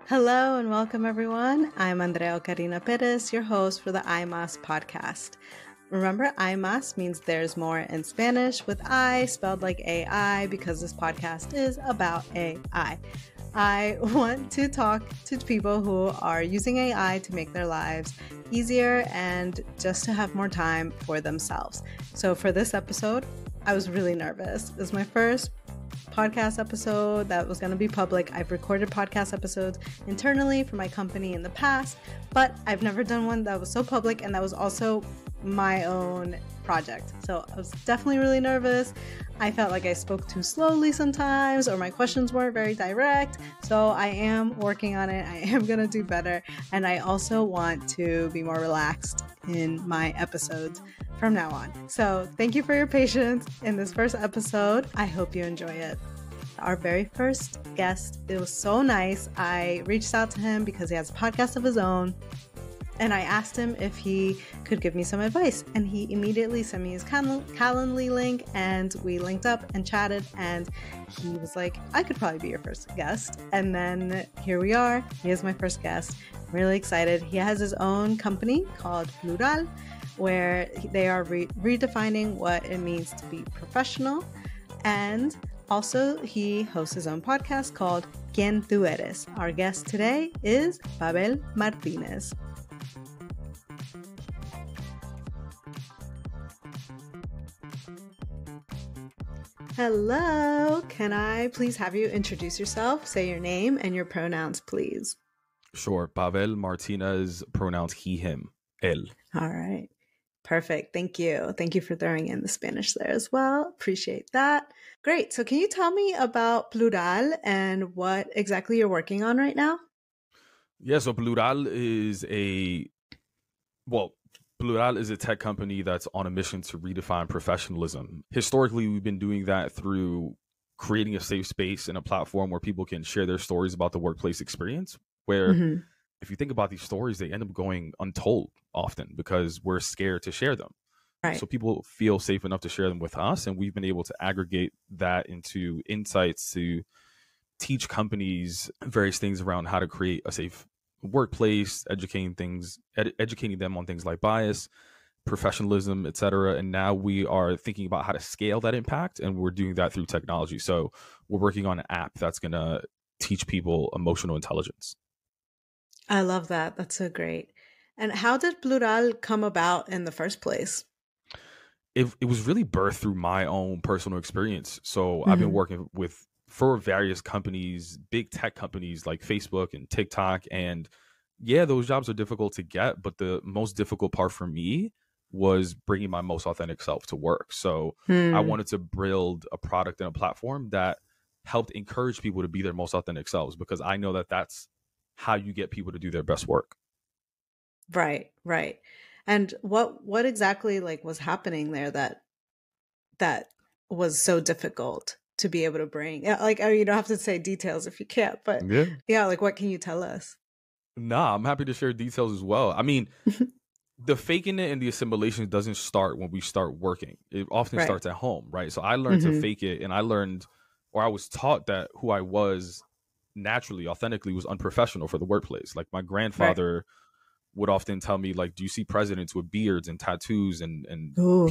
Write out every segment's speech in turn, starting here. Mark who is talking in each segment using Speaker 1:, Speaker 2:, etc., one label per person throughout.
Speaker 1: Hello and welcome, everyone. I'm Andrea Karina Perez, your host for the AI Más Podcast. Remember, AI Más means there's more in Spanish, with I spelled like AI, because this podcast is about AI. I want to talk to people who are using AI to make their lives easier and just to have more time for themselves. So for this episode, I was really nervous. It was my first podcast episode that was going to be public. I've recorded podcast episodes internally for my company in the past, but I've never done one that was so public, and that was also my own project. So I was definitely really nervous. I felt like I spoke too slowly sometimes, or my questions weren't very direct. So I am working on it. I am going to do better. And I also want to be more relaxed in my episodes from now on. So thank you for your patience in this first episode. I hope you enjoy it. Our very first guest, it was so nice. I reached out to him because he has a podcast of his own. And I asked him if he could give me some advice. And he immediately sent me his Calendly link, and we linked up and chatted. And he was like, I could probably be your first guest. And then here we are. He is my first guest. I'm really excited. He has his own company called Plurawl, where they are redefining what it means to be professional. And also, he hosts his own podcast called ¿Quién tú eres? Our guest today is Pabel Martinez. Hello, can I please have you introduce yourself, say your name and your pronouns, please?
Speaker 2: Sure. Pabel Martinez, pronouns he, him, él.
Speaker 1: All right. Perfect. Thank you. Thank you for throwing in the Spanish there as well. Appreciate that. Great. So can you tell me about Plurawl and what exactly you're working on right now?
Speaker 2: Yeah, so Plurawl is a tech company that's on a mission to redefine professionalism. Historically, we've been doing that through creating a safe space and a platform where people can share their stories about the workplace experience, where if you think about these stories, they end up going untold often because we're scared to share them. Right. So people feel safe enough to share them with us, and we've been able to aggregate that into insights to teach companies various things around how to create a safe workplace, educating them on things like bias, professionalism, etc. And now we are thinking about how to scale that impact, and we're doing that through technology. So we're working on an app that's going to teach people emotional intelligence.
Speaker 1: I love that. That's so great. And how did Plurawl come about in the first place?
Speaker 2: It was really birthed through my own personal experience. So I've been working for various companies, big tech companies like Facebook and TikTok. And yeah, those jobs are difficult to get. But the most difficult part for me was bringing my most authentic self to work. So I wanted to build a product and a platform that helped encourage people to be their most authentic selves, because I know that that's how you get people to do their best work.
Speaker 1: Right. And what exactly was happening there that was so difficult to be able to bring? You don't have to say details if you can't, but yeah, what can you tell us?
Speaker 2: Nah, I'm happy to share details as well. I mean, the faking it and the assimilation doesn't start when we start working. It often starts at home, right? So I learned to fake it, and I was taught that who I was naturally, authentically, was unprofessional for the workplace. Like my grandfather would often tell me, do you see presidents with beards and tattoos and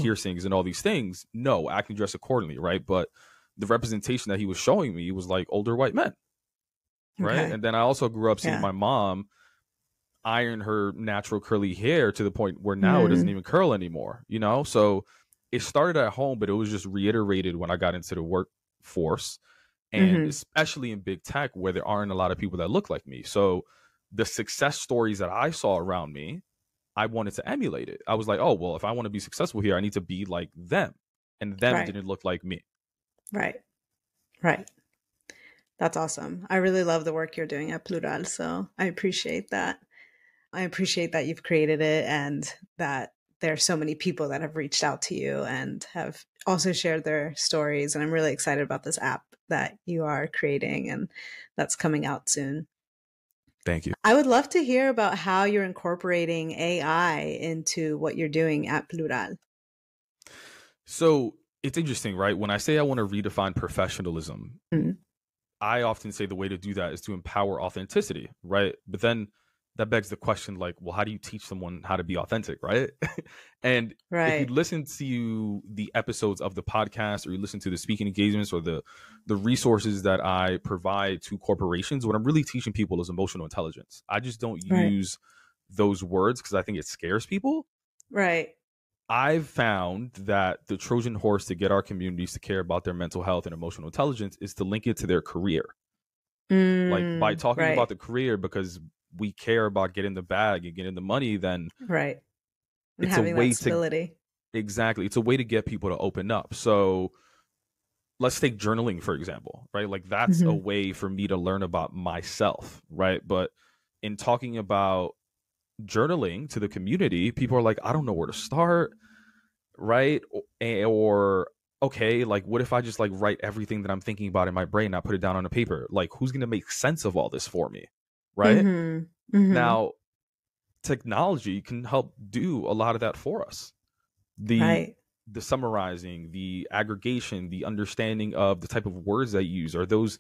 Speaker 2: piercings and all these things? No, I can dress accordingly, right? But the representation that he was showing me was like older white men, right? Okay. And then I also grew up seeing my mom iron her natural curly hair to the point where now it doesn't even curl anymore, So it started at home, but it was just reiterated when I got into the workforce, and especially in big tech where there aren't a lot of people that look like me. So the success stories that I saw around me, I wanted to emulate it. I was like, oh, well, if I want to be successful here, I need to be like them. And them didn't look like me. Right.
Speaker 1: That's awesome. I really love the work you're doing at Plurawl. So I appreciate that. I appreciate that you've created it, and that there are so many people that have reached out to you and have also shared their stories. And I'm really excited about this app that you are creating and that's coming out soon.
Speaker 2: Thank you.
Speaker 1: I would love to hear about how you're incorporating AI into what you're doing at Plurawl.
Speaker 2: So it's interesting, right? When I say I want to redefine professionalism, I often say the way to do that is to empower authenticity, right? But then that begs the question, like, well, how do you teach someone how to be authentic, right? And if you
Speaker 1: Right.
Speaker 2: listen to the episodes of the podcast, or you listen to the speaking engagements, or the resources that I provide to corporations, what I'm really teaching people is emotional intelligence. I just don't
Speaker 1: Right.
Speaker 2: use those words because I think it scares people.
Speaker 1: Right.
Speaker 2: I've found that the Trojan horse to get our communities to care about their mental health and emotional intelligence is to link it to their career. Like, by talking about
Speaker 1: Right.
Speaker 2: the career, because we care about getting the bag and getting the money, then
Speaker 1: Right. And
Speaker 2: it's a
Speaker 1: having that
Speaker 2: way to,
Speaker 1: stability.
Speaker 2: exactly, it's a way to get people to open up. So let's take journaling, for example, right? Like, that's a
Speaker 1: Mm-hmm.
Speaker 2: way for me to learn about myself, right? But in talking about journaling to the community, people are like, I don't know where to start, right? Or okay, like, what if I just like write everything that I'm thinking about in my brain, I put it down on a paper? Like, who's going to make sense of all this for me, right?
Speaker 1: Mm-hmm. Mm-hmm.
Speaker 2: Now, technology can help do a lot of that for us. The
Speaker 1: Right.
Speaker 2: summarizing, the aggregation, the understanding of the type of words I use. Are those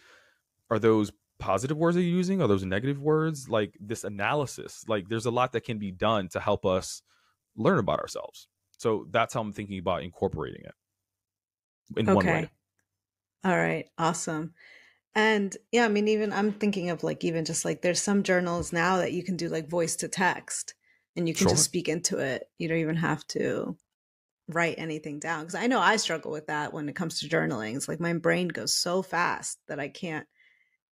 Speaker 2: positive words you're using? Are those negative words? Like, this analysis, like, there's a lot that can be done to help us learn about ourselves. So that's how I'm thinking about incorporating it in one way.
Speaker 1: Okay. All right. Awesome. And yeah, I mean, even I'm thinking of like, even just like, there's some journals now that you can do like voice to text and you can just
Speaker 2: Sure.
Speaker 1: speak into it. You don't even have to write anything down. Cause I know I struggle with that when it comes to journaling. It's like my brain goes so fast that I can't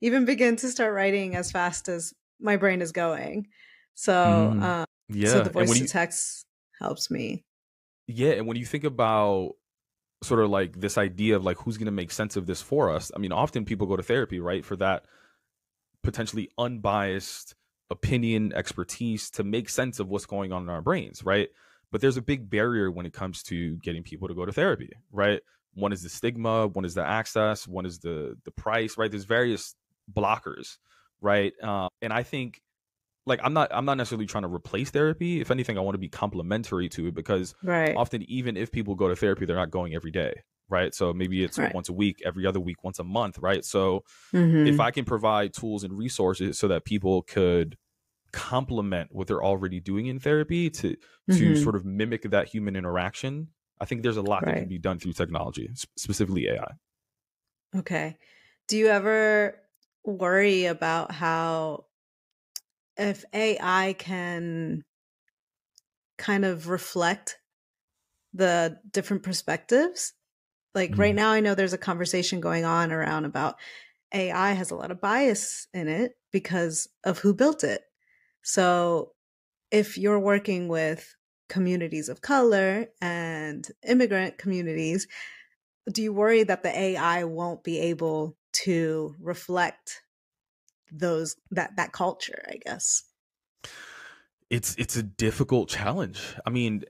Speaker 1: even begin to start writing as fast as my brain is going. So,
Speaker 2: Mm,
Speaker 1: so
Speaker 2: yeah.
Speaker 1: the voice to text helps me.
Speaker 2: And when you think about sort of like this idea of like, who's going to make sense of this for us, I mean, often people go to therapy, right, for that potentially unbiased opinion, expertise, to make sense of what's going on in our brains, right? But there's a big barrier when it comes to getting people to go to therapy, right? One is the stigma, one is the access, one is the price, right? There's various blockers, right? And I think, like, I'm not necessarily trying to replace therapy. If anything, I want to be complementary to it, because
Speaker 1: Right.
Speaker 2: often, even if people go to therapy, they're not going every day, right? So maybe it's
Speaker 1: Right.
Speaker 2: once a week, every other week, once a month, right? So if
Speaker 1: Mm-hmm.
Speaker 2: I can provide tools and resources so that people could complement what they're already doing in therapy to
Speaker 1: Mm-hmm.
Speaker 2: sort of mimic that human interaction, I think there's a lot that can
Speaker 1: Right.
Speaker 2: be done through technology, specifically AI.
Speaker 1: Okay. Do you ever worry about how if AI can kind of reflect the different perspectives? Like right
Speaker 2: Mm.
Speaker 1: now, I know there's a conversation going on around about AI has a lot of bias in it because of who built it. So if you're working with communities of color and immigrant communities, do you worry that the AI won't be able to reflect that culture, I guess?
Speaker 2: It's a difficult challenge. I mean,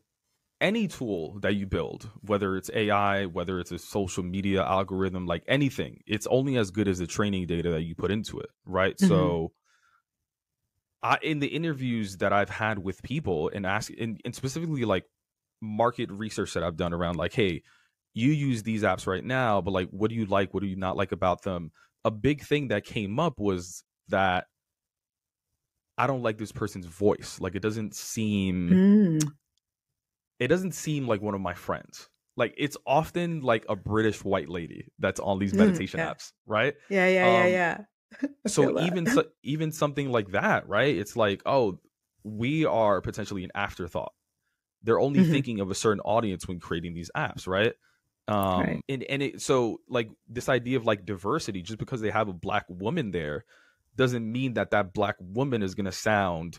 Speaker 2: any tool that you build, whether it's AI, whether it's a social media algorithm, like anything, it's only as good as the training data that you put into it, right?
Speaker 1: Hmm.
Speaker 2: So in the interviews that I've had with people, and specifically like market research that I've done around like, hey, you use these apps right now, but like, what do you like? What do you not like about them? A big thing that came up was that I don't like this person's voice. Like,
Speaker 1: Mm.
Speaker 2: it doesn't seem like one of my friends. Like, it's often like a British white lady that's on these
Speaker 1: Mm.
Speaker 2: meditation
Speaker 1: Yeah.
Speaker 2: apps, right?
Speaker 1: Yeah. Yeah. Yeah.
Speaker 2: Um,
Speaker 1: Yeah. I
Speaker 2: so
Speaker 1: feel that.
Speaker 2: even something like that, right? It's like, oh, we are potentially an afterthought. They're only
Speaker 1: Hmm.
Speaker 2: thinking of a certain audience when creating these apps, right?
Speaker 1: Right.
Speaker 2: So like this idea of like diversity, just because they have a black woman there, doesn't mean that that black woman is going to sound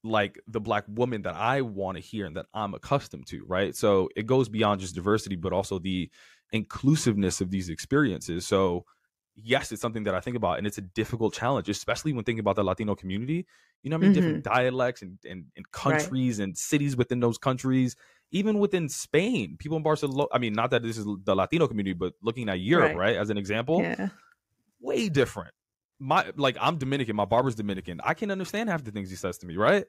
Speaker 2: like the black woman that I want to hear and that I'm accustomed to, right? So it goes beyond just diversity, but also the inclusiveness of these experiences. So yes, it's something that I think about, and it's a difficult challenge, especially when thinking about the Latino community. You know how many different
Speaker 1: Hmm.
Speaker 2: dialects and
Speaker 1: Right.
Speaker 2: countries and cities within those countries, even within Spain, people in Barcelona. I mean, not that this is the Latino community, but looking at Europe,
Speaker 1: Right.
Speaker 2: right, as an example,
Speaker 1: Yeah.
Speaker 2: way different. I'm Dominican, my barber's Dominican. I can understand half the things he says to me, right?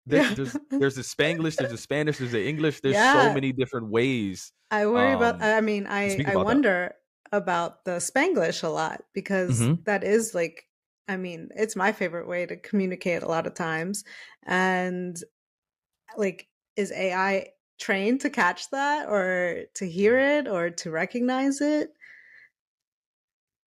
Speaker 1: Yeah.
Speaker 2: There's the Spanglish, there's the Spanish, there's the English. There's so
Speaker 1: Yeah.
Speaker 2: many different ways
Speaker 1: I worry about, I mean,
Speaker 2: to speak
Speaker 1: I
Speaker 2: about that.
Speaker 1: wonder, about the Spanglish a lot because
Speaker 2: Hmm.
Speaker 1: that is like, I mean, it's my favorite way to communicate a lot of times. And like, is AI trained to catch that or to hear it or to recognize it?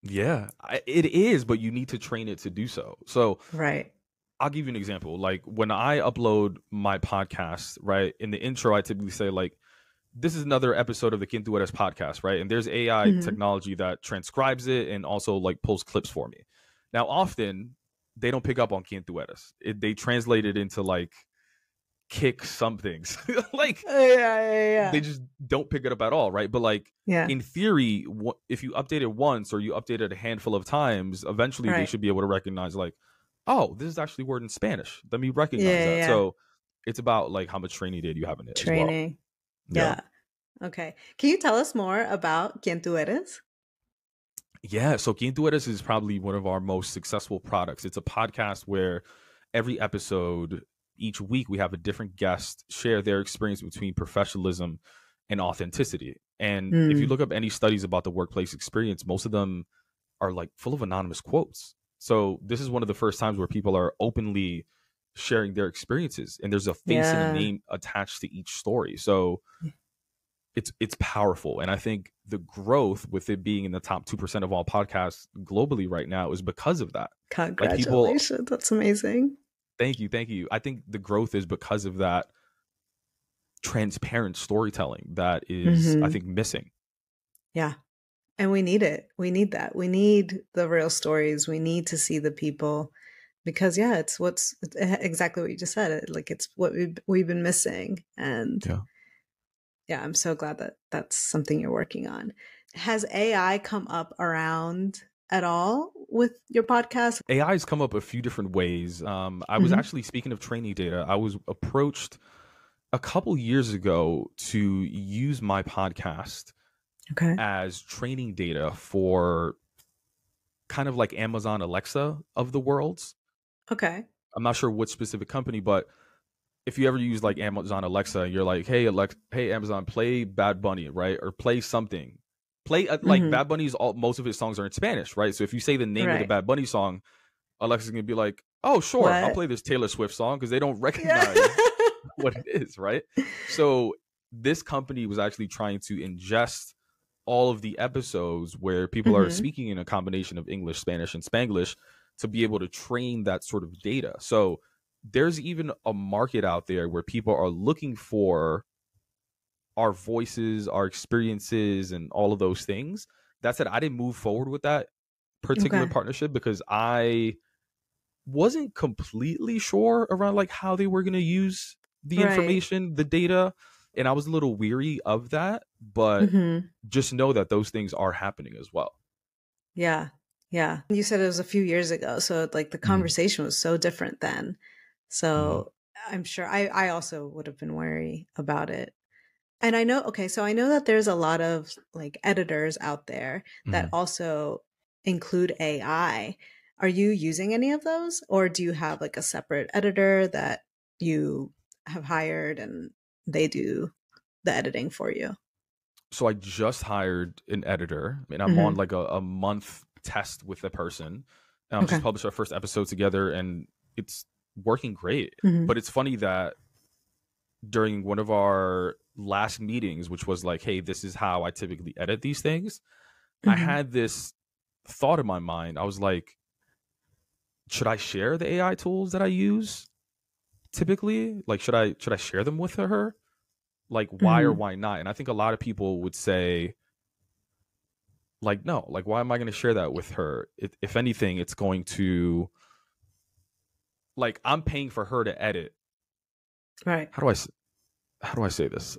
Speaker 2: Yeah, it is, but you need to train it to do so. So
Speaker 1: Right.
Speaker 2: I'll give you an example. Like when I upload my podcast, right, in the intro, I typically say like, this is another episode of the Quintueras podcast, right? And there's AI
Speaker 1: Hmm.
Speaker 2: technology that transcribes it and also like pulls clips for me. Now, often they don't pick up on Quintueras. They translate it into like kick some things. Like
Speaker 1: Yeah.
Speaker 2: they just don't pick it up at all, right? But like
Speaker 1: Yeah.
Speaker 2: in theory, if you update it once or you update it a handful of times, eventually they
Speaker 1: Right.
Speaker 2: should be able to recognize like, oh, this is actually a word in Spanish. Let me recognize that.
Speaker 1: Yeah.
Speaker 2: So it's about like how much training data you have in it as well.
Speaker 1: Training.
Speaker 2: Yeah.
Speaker 1: Yeah. Okay. Can you tell us more about Quien tú eres?
Speaker 2: Yeah, so Quien tú eres is probably one of our most successful products. It's a podcast where every episode, each week, we have a different guest share their experience between professionalism and authenticity. And if you
Speaker 1: Mm.
Speaker 2: look up any studies about the workplace experience, most of them are like full of anonymous quotes. So this is one of the first times where people are openly sharing their experiences, and there's a face and a
Speaker 1: Yeah.
Speaker 2: name attached to each story. So it's powerful, and I think the growth with it being in the top 2% of all podcasts globally right now is because of that. Like people,
Speaker 1: Congratulations. That's amazing.
Speaker 2: thank you. I think the growth is because of that transparent storytelling that is, I
Speaker 1: Hmm.
Speaker 2: think, missing.
Speaker 1: Yeah. And we need it. We need that. We need the real stories. We need to see the people because yeah, it's exactly what you just said. Like it's what we've been missing. And
Speaker 2: Yeah.
Speaker 1: yeah, I'm so glad that that's something you're working on. Has AI come up around at all with your podcast?
Speaker 2: AI has come up a few different ways. I was
Speaker 1: Hmm.
Speaker 2: actually, speaking of training data, I was approached a couple years ago to use my podcast
Speaker 1: Okay.
Speaker 2: as training data for kind of like Amazon Alexa of the world.
Speaker 1: Okay.
Speaker 2: I'm not sure which specific company, but if you ever use like Amazon Alexa, you're like, hey Alexa, hey Amazon, play Bad Bunny, right? Or play something. Play like
Speaker 1: Hmm.
Speaker 2: Bad Bunny's most of his songs are in Spanish, right? So if you say the name of the
Speaker 1: Right.
Speaker 2: Bad Bunny song, Alexa's gonna be like, oh sure, I'll
Speaker 1: What?
Speaker 2: play this Taylor Swift song because they don't
Speaker 1: Yeah.
Speaker 2: recognize what it is, right? So this company was actually trying to ingest all of the episodes where people are
Speaker 1: Hmm.
Speaker 2: speaking in a combination of English, Spanish, and Spanglish to be able to train that sort of data. So there's even a market out there where people are looking for our voices, our experiences, and all of those things. That said, I didn't move forward with that particular
Speaker 1: Okay.
Speaker 2: partnership because I wasn't completely sure around like how they were going to use the
Speaker 1: Right.
Speaker 2: information, the data, and I was a little weary of that, but
Speaker 1: Hmm.
Speaker 2: just know that those things are happening as well.
Speaker 1: Yeah. Yeah. You said it was a few years ago. So like the
Speaker 2: Mhm,
Speaker 1: conversation was so different then.
Speaker 2: mhm,
Speaker 1: So I'm sure I also would have been wary about it. And I know, okay, so I know that there's a lot of like editors out there that
Speaker 2: mhm.
Speaker 1: also include AI. Are you using any of those? Or do you have like a separate editor that you have hired and they do the editing for you?
Speaker 2: So I just hired an editor and I'm on
Speaker 1: Hmm.
Speaker 2: like a month test with a person. Just
Speaker 1: Okay.
Speaker 2: published our first episode together and it's working great.
Speaker 1: Hmm.
Speaker 2: But it's funny that during one of our last meetings, which was like, hey, this is how I typically edit these things, I
Speaker 1: Hmm.
Speaker 2: had this thought in my mind. I was like, should I share the AI tools that I use typically? Like, should I share them with her? Like, why or
Speaker 1: Hmm.
Speaker 2: why not? And I think a lot of people would say, like, no, like, why am I going to share that with her? If anything, it's going to, like, I'm paying for her to edit.
Speaker 1: Right.
Speaker 2: How do I how do I say this?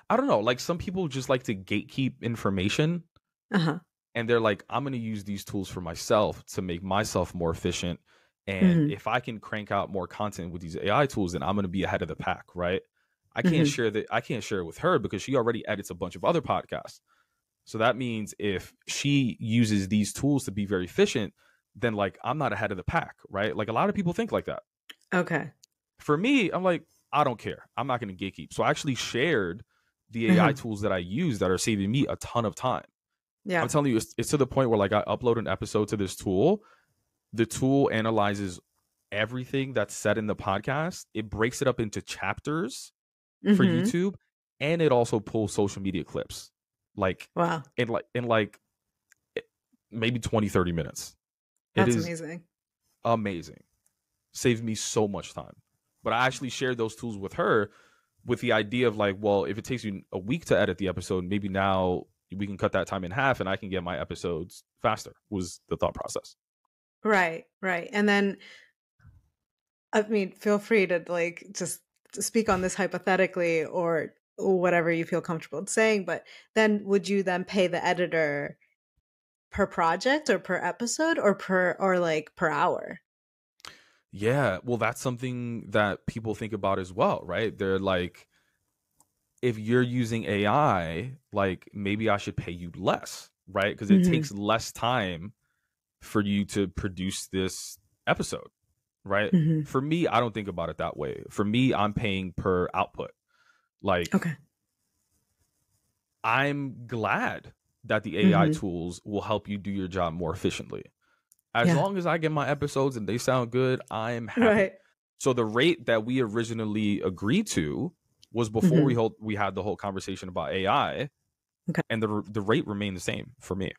Speaker 2: I don't know. Like, some people just like to gatekeep information,
Speaker 1: Uh-huh.
Speaker 2: and they're like, I'm going to use these tools for myself to make myself more efficient. And
Speaker 1: Hmm.
Speaker 2: if I can crank out more content with these AI tools, then I'm going to be ahead of the pack, right?
Speaker 1: Hmm.
Speaker 2: I can't share it with her because she already edits a bunch of other podcasts. So that means if she uses these tools to be very efficient, then like I'm not ahead of the pack, right? Like a lot of people think like that.
Speaker 1: Okay.
Speaker 2: For me, I'm like, I don't care. I'm not going to gatekeep. So I actually shared the AI
Speaker 1: Uh-huh.
Speaker 2: tools that I use that are saving me a ton of time. I'm
Speaker 1: Yeah.
Speaker 2: telling you, it's to the point where like I upload an episode to this tool. The tool analyzes everything that's said in the podcast. It breaks it up into chapters for
Speaker 1: Mm-hmm.
Speaker 2: YouTube, and it also pulls social media clips, like
Speaker 1: Wow.
Speaker 2: in maybe 20-30 minutes. It
Speaker 1: That's
Speaker 2: is
Speaker 1: amazing.
Speaker 2: amazing. Saves me so much time. But I actually shared those tools with her with the idea of like, well, if it takes you a week to edit the episode, maybe now we can cut that time in half and I can get my episodes faster, was the thought process.
Speaker 1: Right, right. And then, I mean, feel free to like just to speak on this hypothetically or whatever you feel comfortable saying, but then would you then pay the editor per project or per episode or like per hour?
Speaker 2: Yeah, well, that's something that people think about as well, right? They're like, if you're using AI, like maybe I should pay you less, right? Because it
Speaker 1: Mm-hmm.
Speaker 2: takes less time for you to produce this episode, right?
Speaker 1: Mm-hmm.
Speaker 2: For me, I don't think about it that way. For me, I'm paying per output. Like,
Speaker 1: Okay.
Speaker 2: I'm glad that the AI
Speaker 1: Mm-hmm.
Speaker 2: tools will help you do your job more efficiently. As
Speaker 1: Yeah.
Speaker 2: long as I get my episodes and they sound good, I am happy.
Speaker 1: Right.
Speaker 2: So the rate that we originally agreed to was before
Speaker 1: Mm-hmm.
Speaker 2: we had the whole conversation about AI,
Speaker 1: Okay.
Speaker 2: and the rate remained the same for me.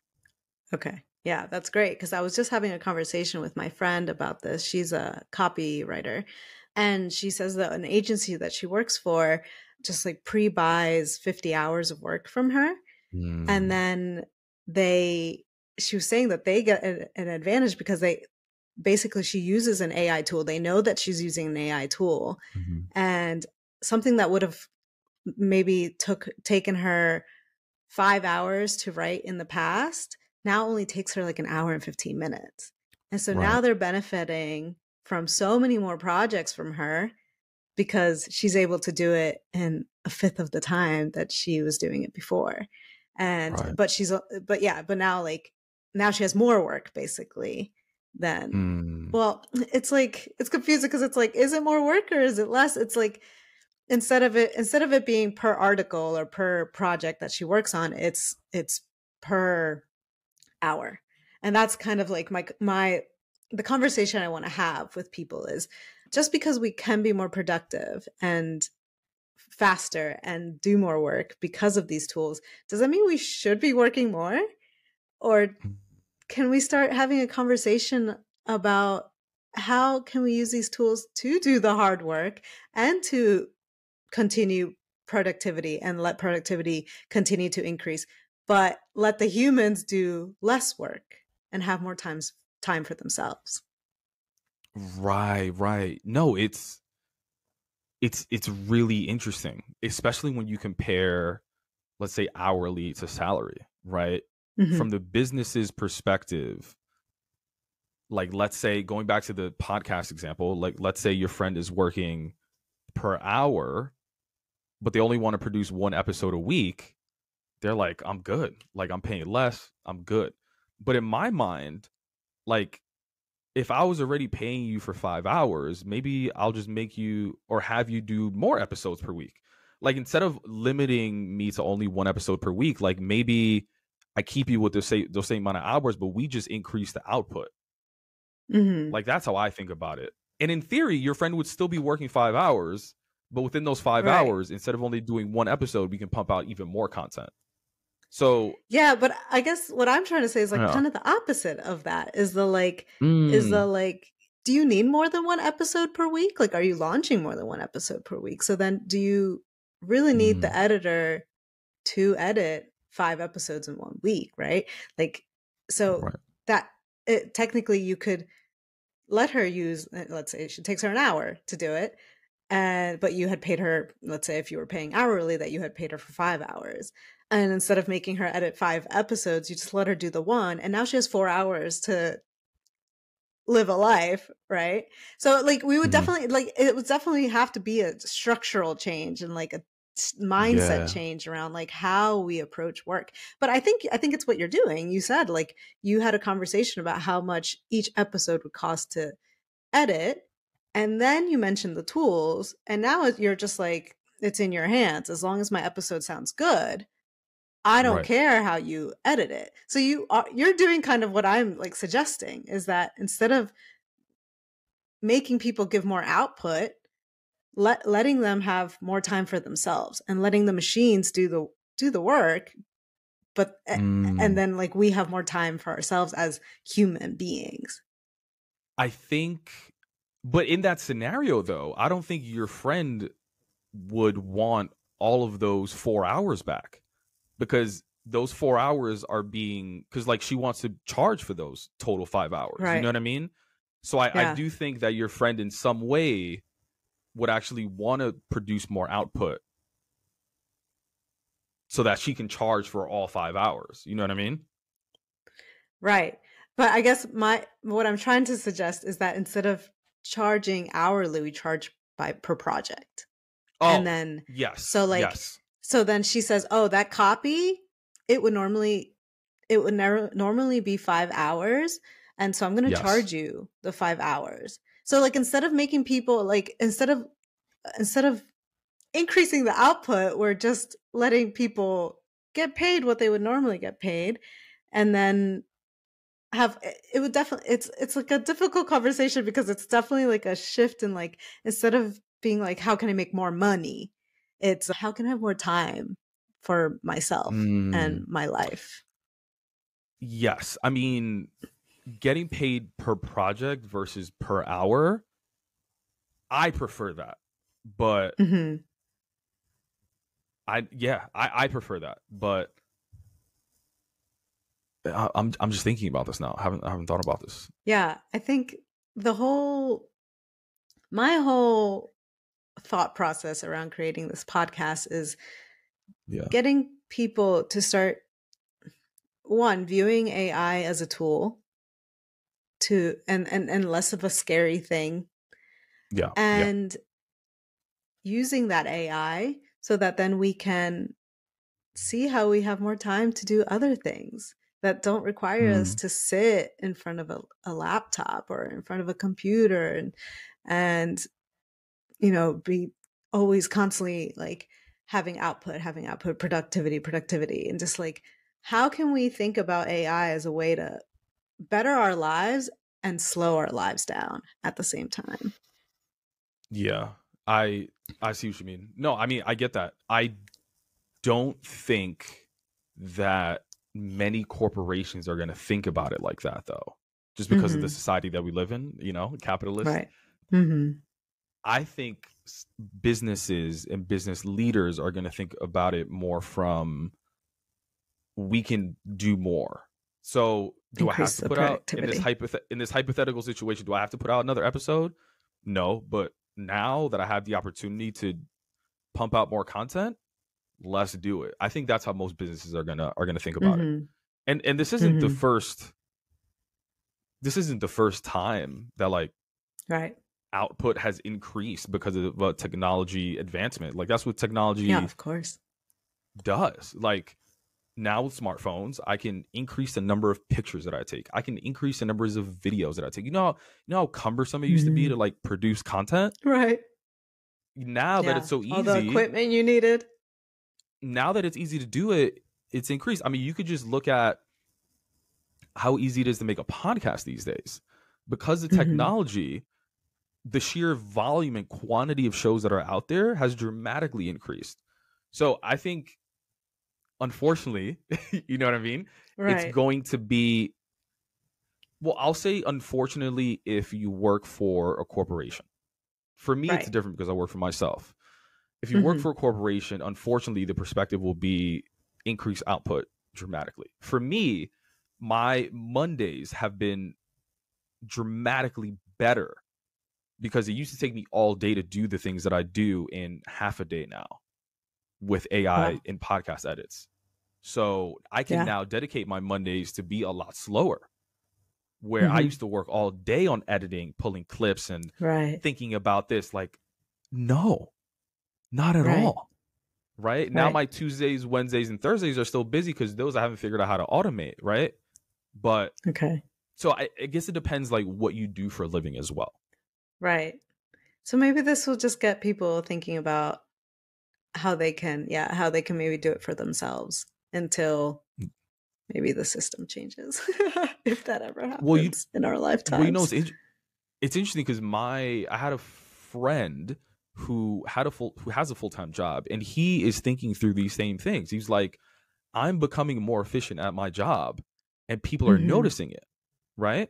Speaker 1: Okay. Yeah, that's great. Because I was just having a conversation with my friend about this. She's a copywriter. And she says that an agency that she works for just like pre buys 50 hours of work from her. And
Speaker 2: Mm.
Speaker 1: then she was saying that they get an advantage because basically she uses an AI tool. They know that she's using an AI tool.
Speaker 2: Mhm.
Speaker 1: And something that would have maybe taken her 5 hours to write in the past now only takes her like an hour and 15 minutes. And so
Speaker 2: Right.
Speaker 1: now they're benefiting from so many more projects from her because she's able to do it in a fifth of the time that she was doing it before. And
Speaker 2: Right.
Speaker 1: but now like now she has more work basically than
Speaker 2: Mm.
Speaker 1: well, it's like it's confusing because it's like, is it more work or is it less? It's like instead of it being per article or per project that she works on, it's per hour. And that's kind of like the conversation I want to have with people is just because we can be more productive and faster and do more work because of these tools, does that mean we should be working more? Or can we start having a conversation about how can we use these tools to do the hard work and to continue productivity and let productivity continue to increase, but let the humans do less work and have more time for themselves?
Speaker 2: Right, right. No, it's really interesting, especially when you compare, let's say, hourly to salary, right?
Speaker 1: Mm-hmm.
Speaker 2: From the business's perspective, like let's say going back to the podcast example, like let's say your friend is working per hour, but they only want to produce one episode a week. They're like, I'm good. Like I'm paying less, I'm good. But in my mind, like if I was already paying you for 5 hours, maybe I'll just make you or have you do more episodes per week. Like instead of limiting me to only one episode per week, like maybe I keep you with those same amount of hours, but we just increase the output.
Speaker 1: Mm-hmm.
Speaker 2: Like that's how I think about it. And in theory, your friend would still be working 5 hours, but within those five
Speaker 1: Right.
Speaker 2: hours, instead of only doing one episode, we can pump out even more content. So
Speaker 1: Yeah, but I guess what I'm trying to say is like
Speaker 2: yeah.
Speaker 1: kind of the opposite of that is the like
Speaker 2: Mm,
Speaker 1: do you need more than one episode per week? Like, are you launching more than one episode per week? So then do you really need the
Speaker 2: mm,
Speaker 1: editor to edit 5 episodes in 1 week, right? Like, so
Speaker 2: right.
Speaker 1: that technically you could let her use, let's say it takes her an hour to do it. And but you had paid her, let's say if you were paying hourly, that you had paid her for 5 hours. And instead of making her edit 5 episodes, you just let her do the one. And now she has 4 hours to live a life, right? So like we would
Speaker 2: Mhm.
Speaker 1: definitely like it would definitely have to be a structural change and like a mindset
Speaker 2: Yeah.
Speaker 1: change around like how we approach work. But I think it's what you're doing. You said like you had a conversation about how much each episode would cost to edit, and then you mentioned the tools, and now you're just like it's in your hands. As long as my episode sounds good, I don't
Speaker 2: Right.
Speaker 1: care how you edit it. So you're doing kind of what I'm like suggesting, is that instead of making people give more output, letting them have more time for themselves and letting the machines do the work, but and then like we have more time for ourselves as human beings.
Speaker 2: I think, but in that scenario though, I don't think your friend would want all of those 4 hours back, because those 4 hours are being, because like she wants to charge for those total 5 hours.
Speaker 1: Right.
Speaker 2: You know what I mean? So I do think that your friend in some way would actually want to produce more output so that she can charge for all 5 hours. You know what I mean?
Speaker 1: Right. But I guess what I'm trying to suggest is that instead of charging hourly, we charge per project.
Speaker 2: Oh,
Speaker 1: and then
Speaker 2: yes.
Speaker 1: So like
Speaker 2: yes.
Speaker 1: So then she says, "Oh, that copy, it would never normally be 5 hours, and so I'm going to charge you the 5 hours." So like instead of making people like instead of increasing the output, we're just letting people get paid what they would normally get paid, and then it would definitely it's like a difficult conversation, because it's definitely like a shift in like, instead of being like, how can I make more money, it's how can I have more time for myself and my life.
Speaker 2: Yes. I mean, getting paid per project versus per hour, I prefer that. But I prefer that. But I'm just thinking about this now. I haven't thought about this.
Speaker 1: Yeah, I think my whole thought process around creating this podcast is getting people to start, one, viewing AI as a tool to and less of a scary thing. And using that AI so that then we can see how we have more time to do other things that don't require us to sit in front of a laptop or in front of a computer and you know, be always constantly like having output, productivity, and just like, how can we think about AI as a way to better our lives and slow our lives down at the same time?
Speaker 2: Yeah, I see what you mean. No, I mean, I get that. I don't think that many corporations are going to think about it like that, though, just because of the society that we live in, you know, capitalist.
Speaker 1: Right.
Speaker 2: I think businesses and business leaders are going to think about it more from, we can do more. So do I have to put out in this hypothetical situation, do I have to put out another episode? No, but now that I have the opportunity to pump out more content, let's do it. I think that's how most businesses are gonna think about it. And this isn't the first time that like output has increased because of technology advancement. Like that's what technology
Speaker 1: of course
Speaker 2: does. Like now with smartphones, I can increase the number of pictures that I take. I can increase the numbers of videos that I take. You know how cumbersome it used to be to like produce content?
Speaker 1: Right.
Speaker 2: Now that it's so easy,
Speaker 1: all the equipment you needed.
Speaker 2: Now that it's easy to do it, it's increased. I mean, you could just look at how easy it is to make a podcast these days. Because of technology, the sheer volume and quantity of shows that are out there has dramatically increased. So I think, unfortunately, you know what I mean? It's going to be, well, I'll say unfortunately if you work for a corporation. For me, it's different because I work for myself. If you work for a corporation, unfortunately, the perspective will be increase output dramatically. For me, my Mondays have been dramatically better because it used to take me all day to do the things that I do in half a day now with AI and podcast edits. So I can now dedicate my Mondays to be a lot slower, where I used to work all day on editing, pulling clips and thinking about this. Like, no, not at all. Right? Now my Tuesdays, Wednesdays, and Thursdays are still busy because those I haven't figured out how to automate. Right. But so I guess it depends like what you do for a living as well.
Speaker 1: Right. So maybe this will just get people thinking about how they can maybe do it for themselves. until maybe the system changes, if that ever
Speaker 2: Well,
Speaker 1: happens in our
Speaker 2: well,
Speaker 1: lifetimes.
Speaker 2: it's interesting because I had a friend who has a full-time job, and he is thinking through these same things. He's like, I'm becoming more efficient at my job, and people are noticing it, right?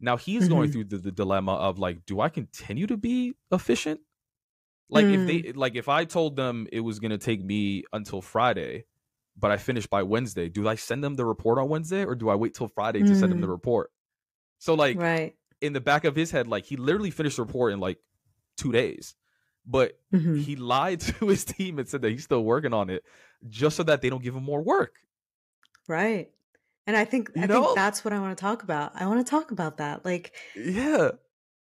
Speaker 2: Now he's going through the dilemma of like, do I continue to be efficient? Like if I told them it was going to take me until Friday, but I finished by Wednesday, do I send them the report on Wednesday, or do I wait till Friday to send them the report? So like in the back of his head, like he literally finished the report in like 2 days, but he lied to his team and said that he's still working on it just so that they don't give him more work.
Speaker 1: Right. And I think that's what I want to talk about. I want to talk about that. Like,
Speaker 2: yeah,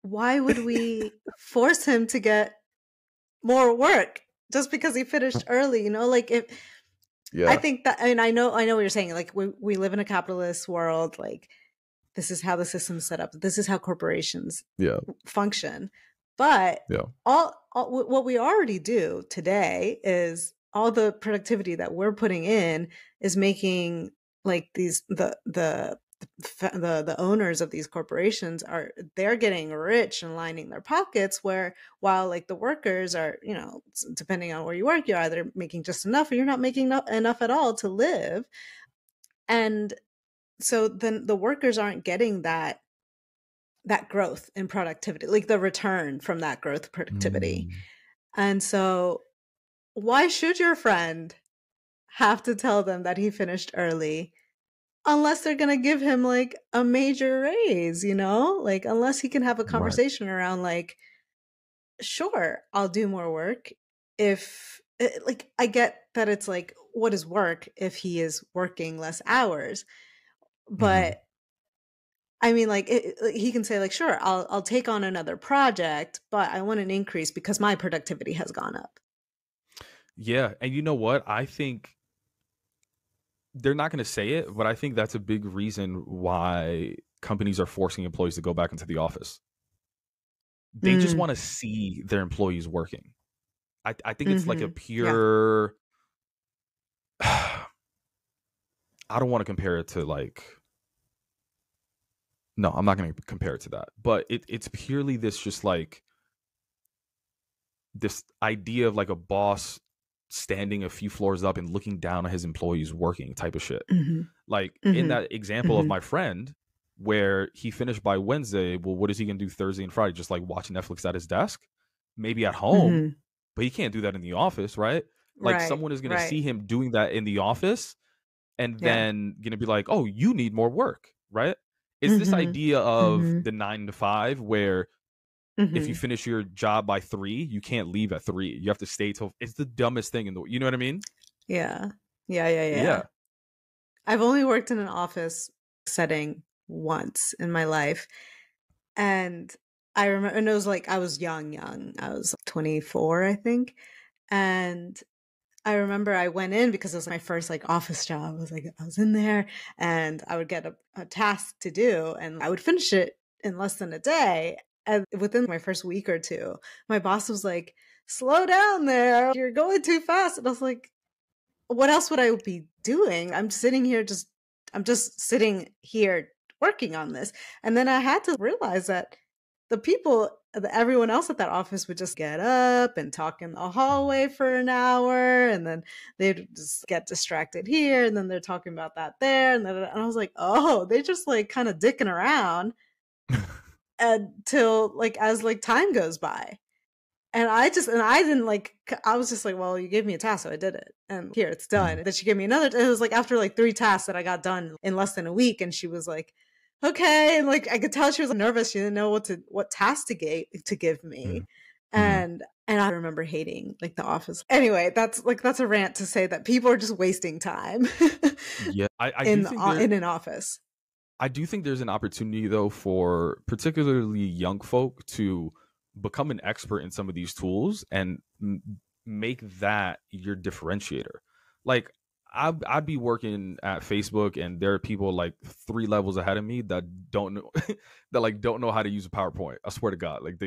Speaker 2: why
Speaker 1: would we force him to get more work just because he finished early? You know, like I think that, and I know what you're saying. Like we live in a capitalist world. Like this is how the system's set up. This is how corporations function. But all what we already do today is all the productivity that we're putting in is making like the owners of these corporations they're getting rich and lining their pockets, while like the workers are, you know, depending on where you work, you're either making just enough or you're not making enough at all to live. And so then the workers aren't getting that growth in productivity, like the return from that growth productivity. And so why should your friend have to tell them that he finished early unless they're going to give him like a major raise, you know? Like unless he can have a conversation around like, sure, I'll do more work if like I get that it's like, what is work if he is working less hours? But I mean, like he can say like, sure, I'll take on another project, but I want an increase because my productivity has gone up.
Speaker 2: Yeah. And you know what? I think they're not going to say it, but I think that's a big reason why companies are forcing employees to go back into the office. They just want to see their employees working. I think it's like a pure... I don't want to compare it to like... No, I'm not going to compare it to that. But it's purely this just like... this idea of like a boss standing a few floors up and looking down at his employees working type of shit. Like in that example of my friend where he finished by Wednesday, well, what is he gonna do Thursday and Friday? Just like watch Netflix at his desk, maybe at home, but he can't do that in the office, right? Like someone is gonna see him doing that in the office and then gonna be like, oh, you need more work, right? It's this idea of the 9 to 5 where if you finish your job by 3, you can't leave at 3. You have to stay till... It's the dumbest thing in the... You know what I mean?
Speaker 1: Yeah. I've only worked in an office setting once in my life. And I remember, and it was like, I was young. I was 24, I think. And I remember I went in because it was my first like office job. I was in there and I would get a task to do and I would finish it in less than a day. And within my first week or two, my boss was like, slow down there. You're going too fast. And I was like, what else would I be doing? I'm just sitting here working on this. And then I had to realize that everyone else at that office would just get up and talk in the hallway for an hour. And then they'd just get distracted here. And then they're talking about that there. And I was like, oh, they're just like kind of dicking around. Until like as like time goes by, and I didn't like, I was just like, well, you gave me a task, so I did it, and here it's done. And then she gave me another. It was like after like 3 tasks that I got done in less than a week, and she was like, okay, and like I could tell she was nervous. She didn't know what task to give me, and I remember hating like the office. Anyway, that's a rant to say that people are just wasting time.
Speaker 2: Yeah, I
Speaker 1: in an office.
Speaker 2: I do think there's an opportunity, though, for particularly young folk to become an expert in some of these tools and make that your differentiator. Like, I'd be working at Facebook, and there are people like 3 levels ahead of me that don't know how to use a PowerPoint. I swear to God, like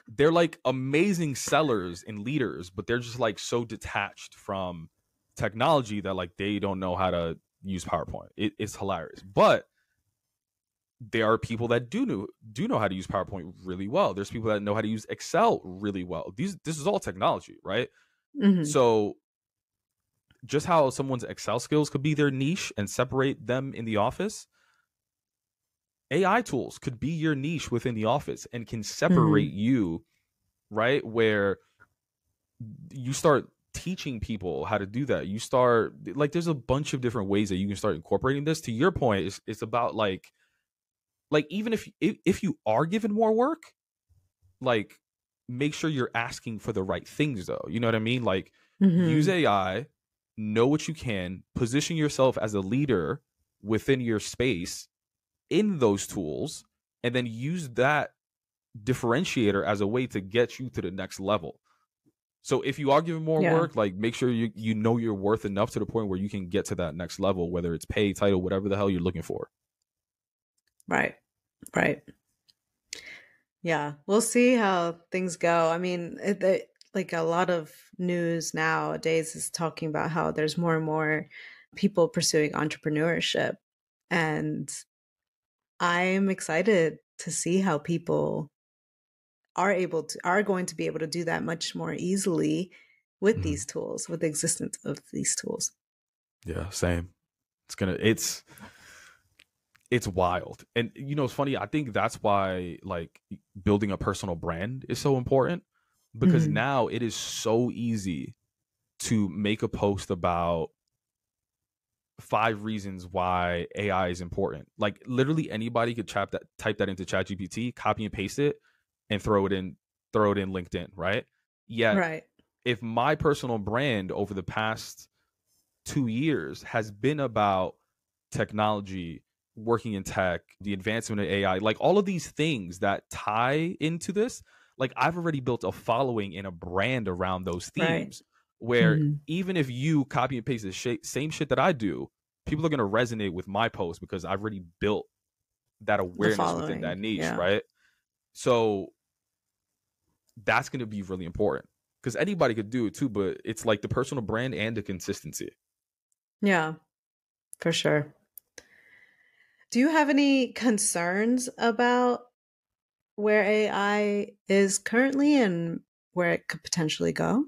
Speaker 2: they're like amazing sellers and leaders, but they're just like so detached from technology that like they don't know how to use PowerPoint. It's hilarious. But there are people that do know how to use PowerPoint really well. There's people that know how to use Excel really well. This is all technology, right? So just how someone's Excel skills could be their niche and separate them in the office, AI tools could be your niche within the office and can separate you, right? Where you start teaching people how to do that. You start, like, there's a bunch of different ways that you can start incorporating this. To your point, it's about like even if you are given more work, like, make sure you're asking for the right things, though. You know what I mean? Like, use AI, know what you can, position yourself as a leader within your space in those tools, and then use that differentiator as a way to get you to the next level. So if you are given more work, like, make sure you know you're worth enough to the point where you can get to that next level, whether it's pay, title, whatever the hell you're looking for.
Speaker 1: Right. Yeah, we'll see how things go. I mean, like, a lot of news nowadays is talking about how there's more and more people pursuing entrepreneurship. And I'm excited to see how people are going to be able to do that much more easily with these tools, with the existence of these tools.
Speaker 2: Yeah, same. It's wild. And you know, it's funny, I think that's why, like, building a personal brand is so important, because now it is so easy to make a post about 5 reasons why AI is important. Like, literally anybody could type that into ChatGPT, copy and paste it, and throw it in LinkedIn, right? Yet, if my personal brand over the past 2 years has been about technology, working in tech, the advancement of AI, like all of these things that tie into this, like, I've already built a following and a brand around those themes, where even if you copy and paste the same shit that I do, people are going to resonate with my post because I've already built that awareness within that niche, right? So that's going to be really important, because anybody could do it too, but it's like the personal brand and the consistency.
Speaker 1: Yeah, for sure. Do you have any concerns about where AI is currently and where it could potentially go?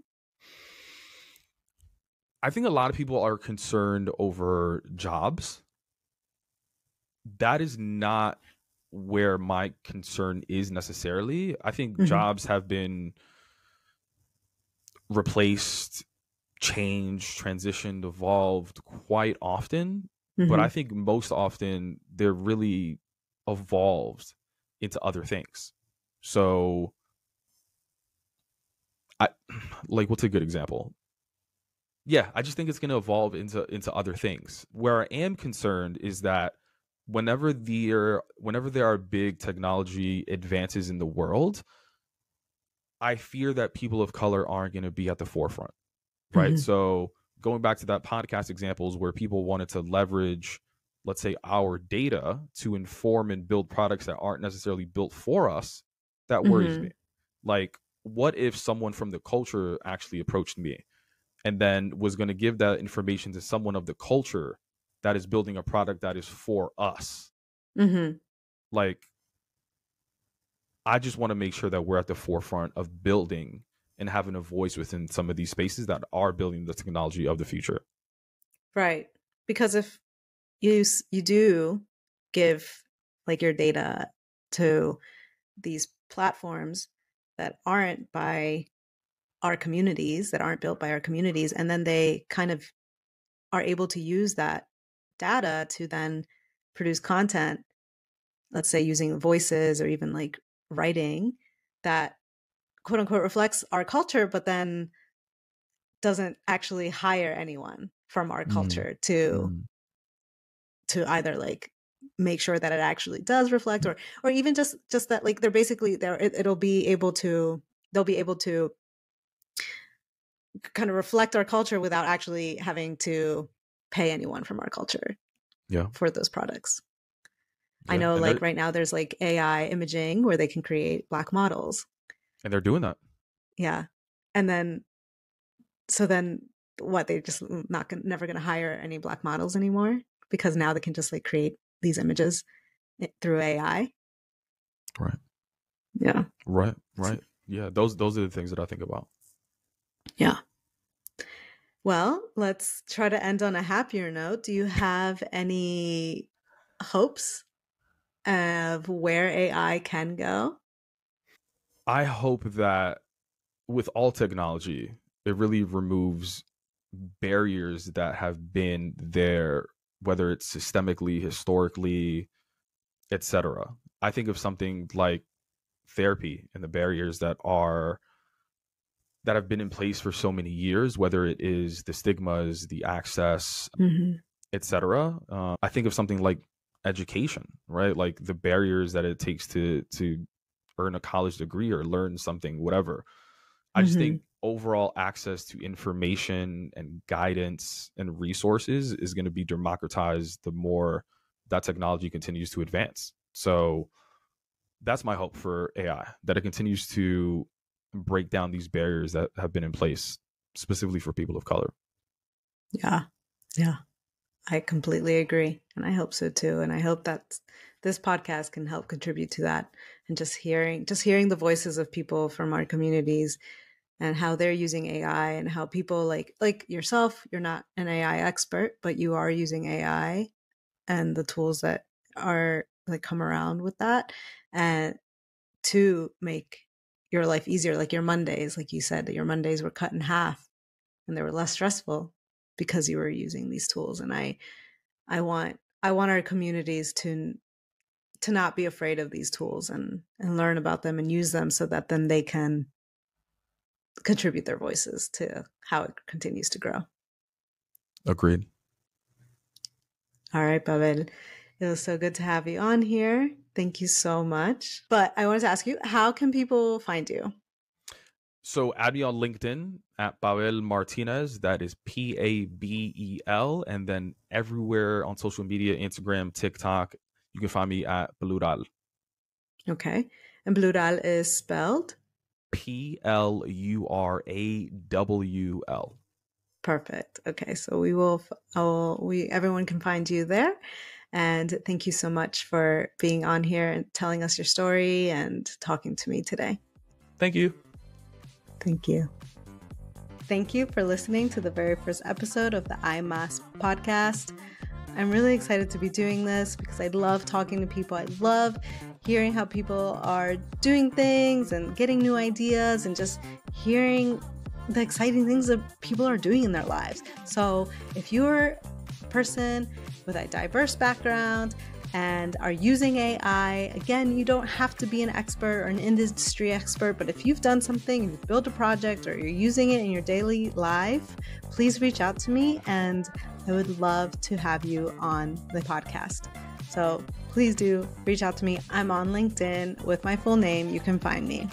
Speaker 2: I think a lot of people are concerned over jobs. That is not where my concern is necessarily. I think jobs have been replaced, changed, transitioned, evolved quite often. But I think most often they're really evolved into other things. So, what's a good example? Yeah, I just think it's going to evolve into other things. Where I am concerned is that whenever there are big technology advances in the world, I fear that people of color aren't going to be at the forefront, right? So going back to that podcast examples where people wanted to leverage, let's say, our data to inform and build products that aren't necessarily built for us, that worries me. Like, what if someone from the culture actually approached me and then was going to give that information to someone of the culture that is building a product that is for us? Like, I just want to make sure that we're at the forefront of building and having a voice within some of these spaces that are building the technology of the future.
Speaker 1: Right. Because if you do give, like, your data to these platforms that aren't by our communities, that aren't built by our communities, and then they kind of are able to use that data to then produce content, let's say using voices or even like writing that quote unquote reflects our culture, but then doesn't actually hire anyone from our culture to either like make sure that it actually does reflect, or even just that, like, they're basically there, they'll be able to kind of reflect our culture without actually having to pay anyone from our culture for those products. I know, like, right now there's like AI imaging where they can create Black models.
Speaker 2: And they're doing that.
Speaker 1: Yeah. And then, so then they're just never going to hire any Black models anymore because now they can just like create these images through AI.
Speaker 2: Right.
Speaker 1: Yeah.
Speaker 2: Right. Yeah. Those are the things that I think about.
Speaker 1: Yeah. Well, let's try to end on a happier note. Do you have any hopes of where AI can go?
Speaker 2: I hope that with all technology, it really removes barriers that have been there, whether it's systemically, historically, etc. I think of something like therapy and the barriers that have been in place for so many years, whether it is the stigmas, the access, etc. I think of something like education, right? Like the barriers that it takes to earn a college degree or learn something, whatever. I just think overall access to information and guidance and resources is going to be democratized the more that technology continues to advance. So that's my hope for AI, that it continues to break down these barriers that have been in place specifically for people of color.
Speaker 1: Yeah. I completely agree. And I hope so too. And I hope that this podcast can help contribute to that. And just hearing the voices of people from our communities and how they're using AI and how people like yourself, you're not an AI expert, but you are using AI and the tools that are like come around with that and to make your life easier. Like your Mondays, like you said, that your Mondays were cut in half and they were less stressful because you were using these tools. And I want our communities to not be afraid of these tools and learn about them and use them so that then they can contribute their voices to how it continues to grow.
Speaker 2: Agreed.
Speaker 1: All right, Pabel. It was so good to have you on here. Thank you so much. But I wanted to ask you, how can people find you?
Speaker 2: So add me on LinkedIn at Pabel Martinez. That is Pabel. And then everywhere on social media, Instagram, TikTok, you can find me at Plurawl.
Speaker 1: Okay. And Plurawl is spelled?
Speaker 2: Plurawl.
Speaker 1: Perfect. Okay. So everyone can find you there. And thank you so much for being on here and telling us your story and talking to me today.
Speaker 2: Thank you.
Speaker 1: Thank you. Thank you for listening to the very first episode of the AI Más Podcast. I'm really excited to be doing this because I love talking to people. I love hearing how people are doing things and getting new ideas and just hearing the exciting things that people are doing in their lives. So if you're a person with a diverse background and are using AI, again, you don't have to be an expert or an industry expert, but if you've done something, you've built a project or you're using it in your daily life, please reach out to me and I would love to have you on the podcast. So please do reach out to me. I'm on LinkedIn with my full name. You can find me.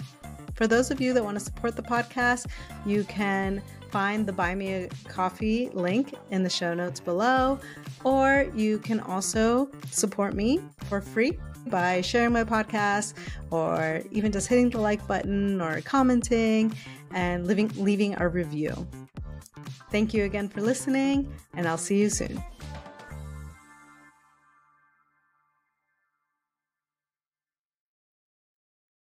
Speaker 1: For those of you that want to support the podcast, you can find the Buy Me a Coffee link in the show notes below, or you can also support me for free by sharing my podcast or even just hitting the like button or commenting and leaving a review. Thank you again for listening, and I'll see you soon.